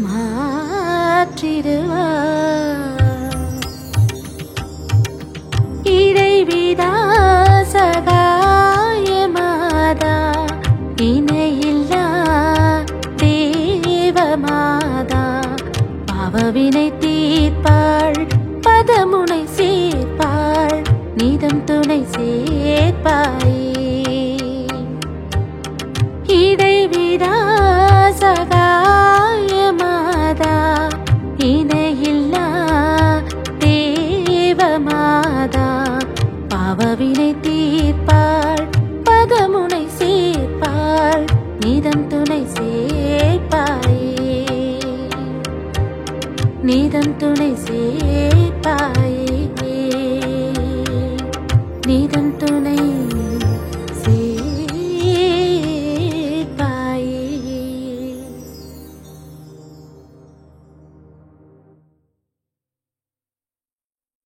மாற்றிடுவார். இறைவிதா சகாயமாதா இணையில்லா தேவமாதா பாவவினை தீர்ப்பாள் பதமுனை சேர்ப்பாள் நீதம் துணை சேர்ப்பாயே. இறைவிதா சகாயமாதா இணையில்லா தேவமாதா பாவவினை தீர்ப்பாள் பதமுனை சேர்ப்பாள் நீதம் துணை சேர்ப்பாயே. நீதம் துணை சேர்ப்பாயே. நீதம் துணை